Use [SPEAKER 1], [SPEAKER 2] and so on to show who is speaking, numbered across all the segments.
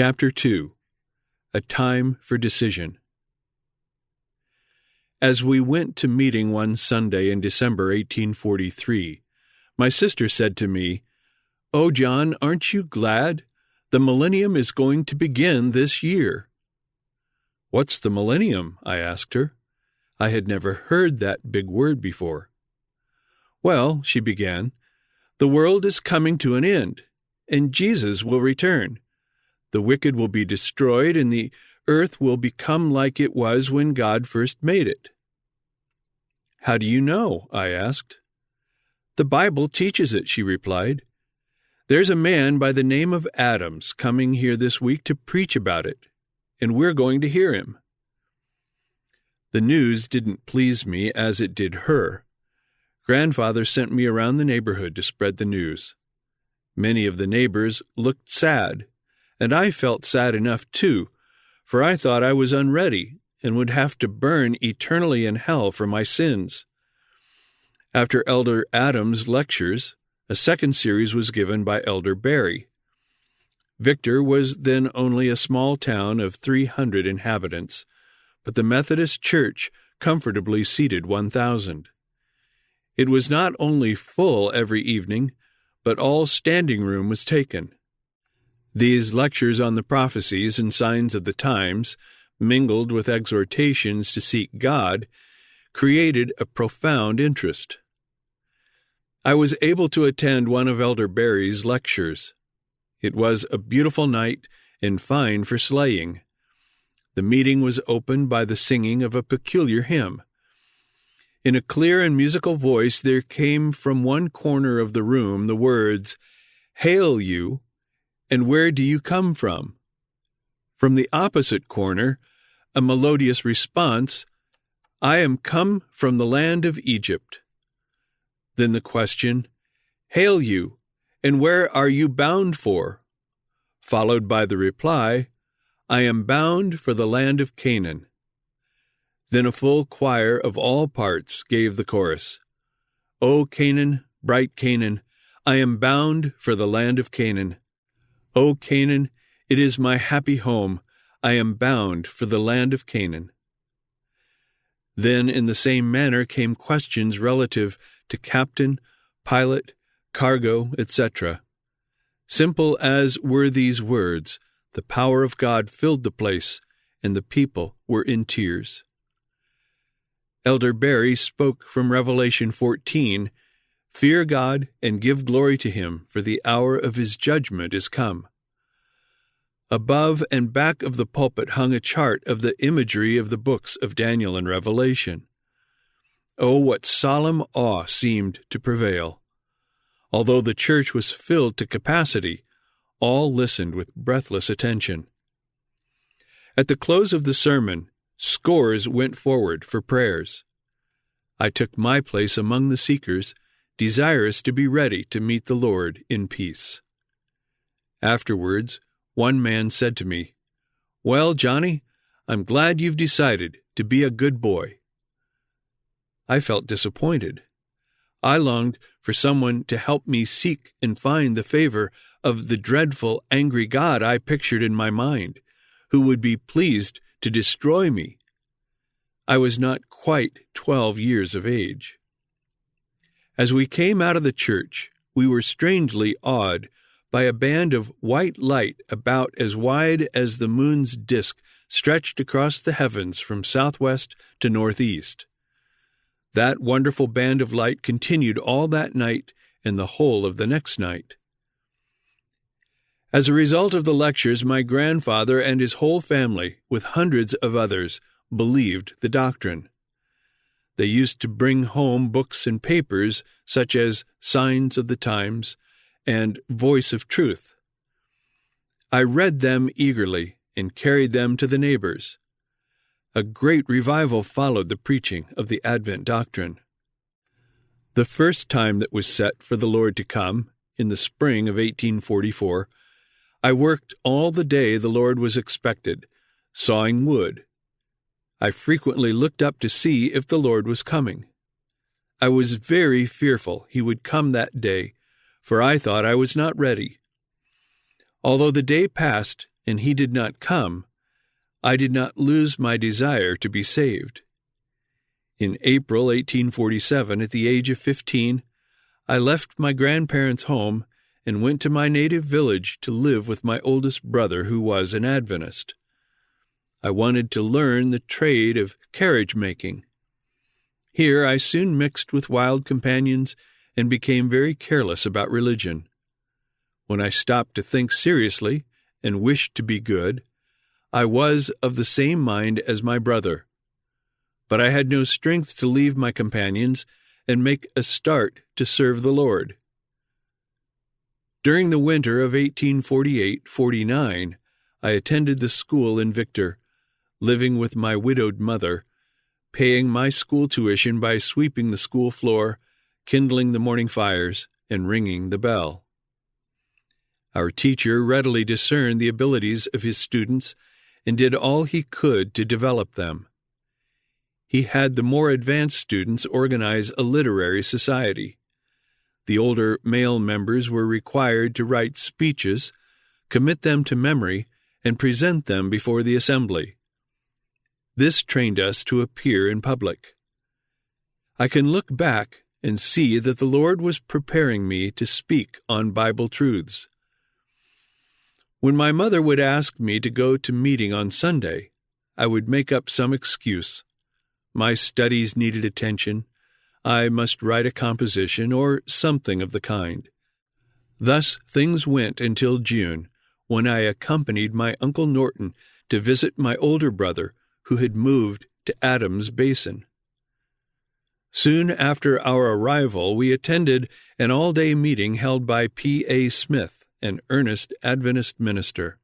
[SPEAKER 1] Chapter 2. A Time for Decision. As we went to meeting one Sunday in December 1843, my sister said to me, "Oh, John, aren't you glad? The millennium is going to begin this year." "What's the millennium?" I asked her. I had never heard that big word before. "Well," she began, "the world is coming to an end, and Jesus will return. The wicked will be destroyed, and the earth will become like it was when God first made it." "How do you know?" I asked. "The Bible teaches it," she replied. "There's a man by the name of Adams coming here this week to preach about it, and we're going to hear him." The news didn't please me as it did her. Grandfather sent me around the neighborhood to spread the news. Many of the neighbors looked sad, and I felt sad enough too, for I thought I was unready and would have to burn eternally in hell for my sins. After Elder Adams' lectures, a second series was given by Elder Barry. Victor was then only a small town of 300 inhabitants, but the Methodist Church comfortably seated 1,000. It was not only full every evening, but all standing room was taken. These lectures on the prophecies and signs of the times, mingled with exhortations to seek God, created a profound interest. I was able to attend one of Elder Barry's lectures. It was a beautiful night and fine for sleighing. The meeting was opened by the singing of a peculiar hymn. In a clear and musical voice there came from one corner of the room the words, "Hail you, and where do you come from?" From the opposite corner, a melodious response, "I am come from the land of Egypt." Then the question, "Hail you, and where are you bound for?" Followed by the reply, "I am bound for the land of Canaan." Then a full choir of all parts gave the chorus, "O Canaan, bright Canaan, I am bound for the land of Canaan. O Canaan, it is my happy home, I am bound for the land of Canaan." Then in the same manner came questions relative to captain, pilot, cargo, etc. Simple as were these words, the power of God filled the place, and the people were in tears. Elder Barry spoke from Revelation 14, "Fear God and give glory to Him, for the hour of His judgment is come." Above and back of the pulpit hung a chart of the imagery of the books of Daniel and Revelation. Oh, what solemn awe seemed to prevail! Although the church was filled to capacity, all listened with breathless attention. At the close of the sermon, scores went forward for prayers. I took my place among the seekers, desirous to be ready to meet the Lord in peace. Afterwards, one man said to me, "Well, Johnny, I'm glad you've decided to be a good boy." I felt disappointed. I longed for someone to help me seek and find the favor of the dreadful, angry God I pictured in my mind, who would be pleased to destroy me. I was not quite 12 years of age. As we came out of the church, we were strangely awed by a band of white light about as wide as the moon's disk stretched across the heavens from southwest to northeast. That wonderful band of light continued all that night and the whole of the next night. As a result of the lectures, my grandfather and his whole family, with hundreds of others, believed the doctrine. They used to bring home books and papers such as Signs of the Times and Voice of Truth. I read them eagerly and carried them to the neighbors. A great revival followed the preaching of the Advent doctrine. The first time that was set for the Lord to come, in the spring of 1844, I worked all the day the Lord was expected, sawing wood. I frequently looked up to see if the Lord was coming. I was very fearful He would come that day, for I thought I was not ready. Although the day passed and he did not come, I did not lose my desire to be saved. In April 1847, at the age of 15, I left my grandparents' home and went to my native village to live with my oldest brother, who was an Adventist. I wanted to learn the trade of carriage-making. Here I soon mixed with wild companions and became very careless about religion. When I stopped to think seriously and wished to be good, I was of the same mind as my brother. But I had no strength to leave my companions and make a start to serve the Lord. During the winter of 1848-49, I attended the school in Victor, living with my widowed mother, paying my school tuition by sweeping the school floor, kindling the morning fires, and ringing the bell. Our teacher readily discerned the abilities of his students and did all he could to develop them. He had the more advanced students organize a literary society. The older male members were required to write speeches, commit them to memory, and present them before the assembly. This trained us to appear in public. I can look back and see that the Lord was preparing me to speak on Bible truths. When my mother would ask me to go to meeting on Sunday, I would make up some excuse. My studies needed attention. I must write a composition or something of the kind. Thus things went until June, when I accompanied my Uncle Norton to visit my older brother, who had moved to Adams Basin. Soon after our arrival, we attended an all-day meeting held by P.A. Smith, an earnest Adventist minister.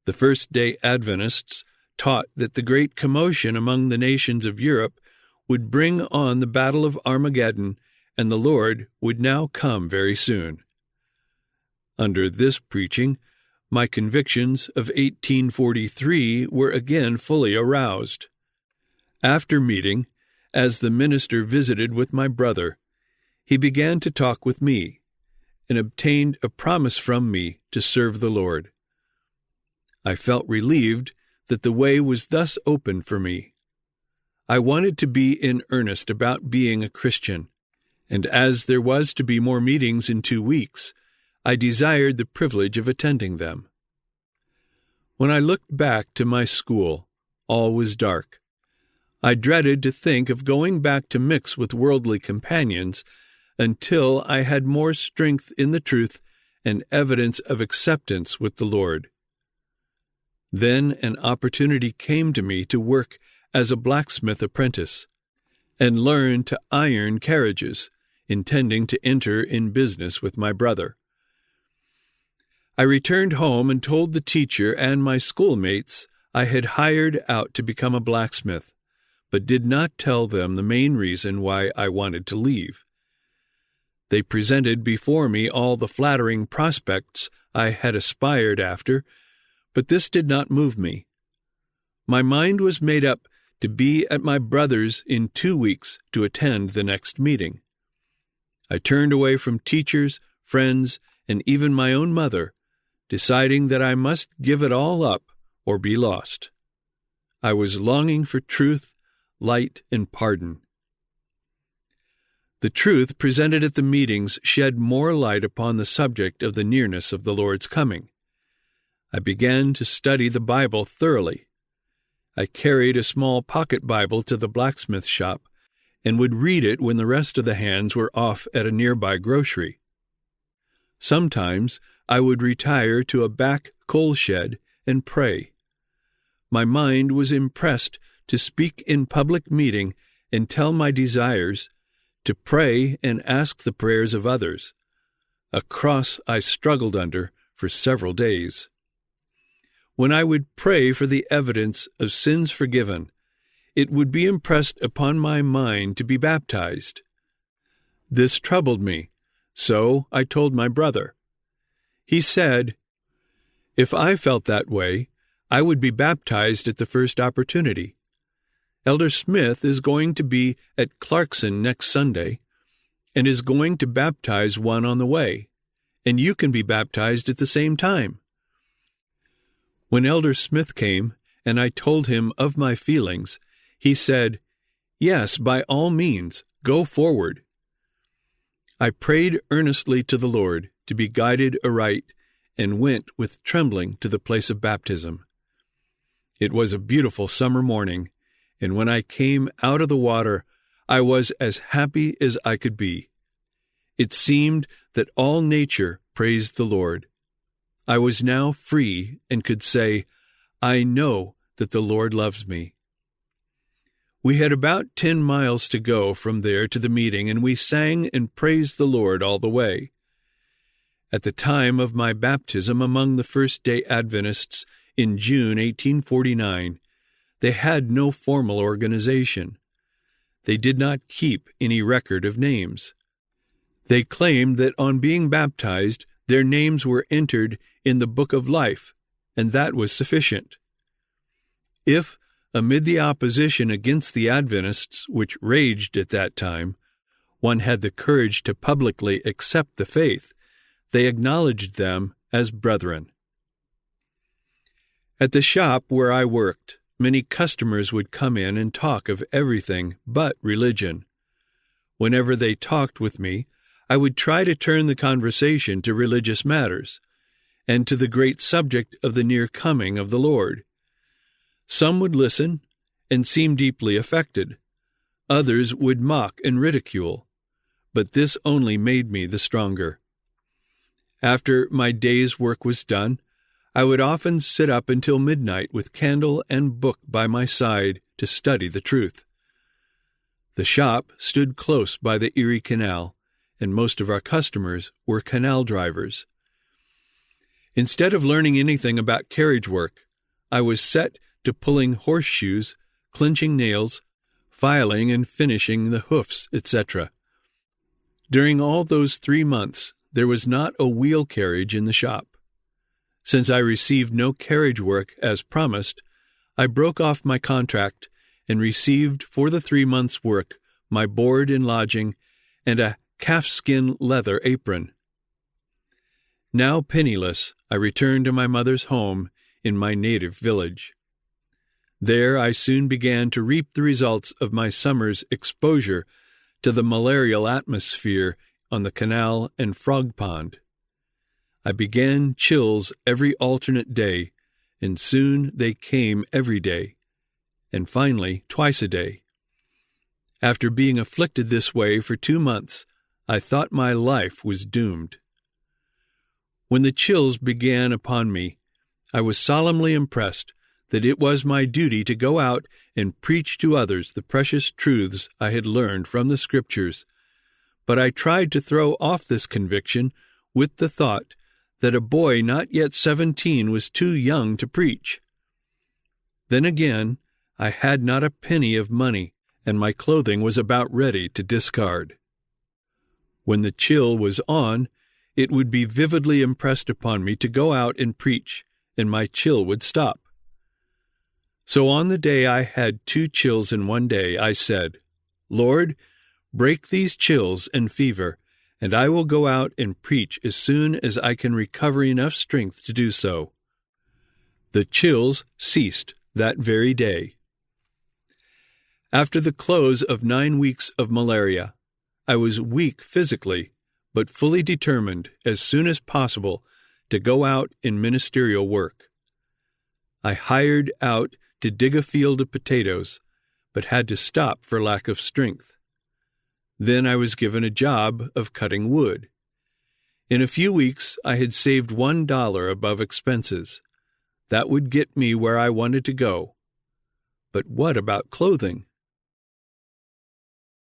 [SPEAKER 1] The First-day Adventists taught that the great commotion among the nations of Europe would bring on the battle of Armageddon, and the Lord would now come very soon. Under this preaching, my convictions of 1843 were again fully aroused. After meeting, as the minister visited with my brother, he began to talk with me, and obtained a promise from me to serve the Lord. I felt relieved that the way was thus open for me. I wanted to be in earnest about being a Christian, and as there was to be more meetings in 2 weeks, I desired the privilege of attending them. When I looked back to my school, all was dark. I dreaded to think of going back to mix with worldly companions until I had more strength in the truth and evidence of acceptance with the Lord. Then an opportunity came to me to work as a blacksmith apprentice and learn to iron carriages, intending to enter in business with my brother. I returned home and told the teacher and my schoolmates I had hired out to become a blacksmith, but did not tell them the main reason why I wanted to leave. They presented before me all the flattering prospects I had aspired after, but this did not move me. My mind was made up to be at my brother's in 2 weeks to attend the next meeting. I turned away from teachers, friends, and even my own mother, deciding that I must give it all up or be lost. I was longing for truth, light, and pardon. The truth presented at the meetings shed more light upon the subject of the nearness of the Lord's coming. I began to study the Bible thoroughly. I carried a small pocket Bible to the blacksmith shop and would read it when the rest of the hands were off at a nearby grocery. Sometimes I would retire to a back coal shed and pray. My mind was impressed to speak in public meeting and tell my desires, to pray and ask the prayers of others, a cross I struggled under for several days. When I would pray for the evidence of sins forgiven, it would be impressed upon my mind to be baptized. This troubled me, so I told my brother. He said, if I felt that way, I would be baptized at the first opportunity. Elder Smith is going to be at Clarkson next Sunday and is going to baptize one on the way, and you can be baptized at the same time. When Elder Smith came, and I told him of my feelings, he said, "Yes, by all means, go forward." I prayed earnestly to the Lord to be guided aright, and went with trembling to the place of baptism. It was a beautiful summer morning, and when I came out of the water, I was as happy as I could be. It seemed that all nature praised the Lord. I was now free and could say, "I know that the Lord loves me." We had about 10 miles to go from there to the meeting, and we sang and praised the Lord all the way. At the time of my baptism among the First-day Adventists in June 1849, they had no formal organization. They did not keep any record of names. They claimed that on being baptized, their names were entered in the book of life, and that was sufficient. If, amid the opposition against the Adventists which raged at that time, one had the courage to publicly accept the faith, they acknowledged them as brethren. At the shop where I worked, many customers would come in and talk of everything but religion. Whenever they talked with me, I would try to turn the conversation to religious matters, and to the great subject of the near coming of the Lord. Some would listen and seem deeply affected. Others would mock and ridicule, but this only made me the stronger. After my day's work was done, I would often sit up until midnight with candle and book by my side to study the truth. The shop stood close by the Erie Canal, and most of our customers were canal drivers. Instead of learning anything about carriage work, I was set to pulling horseshoes, clinching nails, filing and finishing the hoofs, etc. During all those 3 months, there was not a wheel carriage in the shop. Since I received no carriage work as promised, I broke off my contract and received for the 3 months' work my board and lodging and a calfskin leather apron. Now penniless, I returned to my mother's home in my native village. There I soon began to reap the results of my summer's exposure to the malarial atmosphere on the canal and frog pond. I began chills every alternate day, and soon they came every day, and finally twice a day. After being afflicted this way for 2 months, I thought my life was doomed. When the chills began upon me, I was solemnly impressed that it was my duty to go out and preach to others the precious truths I had learned from the Scriptures, but I tried to throw off this conviction with the thought that a boy not yet 17 was too young to preach. Then again, I had not a penny of money, and my clothing was about ready to discard. When the chill was on, it would be vividly impressed upon me to go out and preach, and my chill would stop. So on the day I had 2 chills in one day, I said, "Lord, break these chills and fever, and I will go out and preach as soon as I can recover enough strength to do so." The chills ceased that very day. After the close of 9 weeks of malaria, I was weak physically, but fully determined as soon as possible to go out in ministerial work. I hired out to dig a field of potatoes, but had to stop for lack of strength. Then I was given a job of cutting wood. In a few weeks, I had saved $1 above expenses. That would get me where I wanted to go. But what about clothing?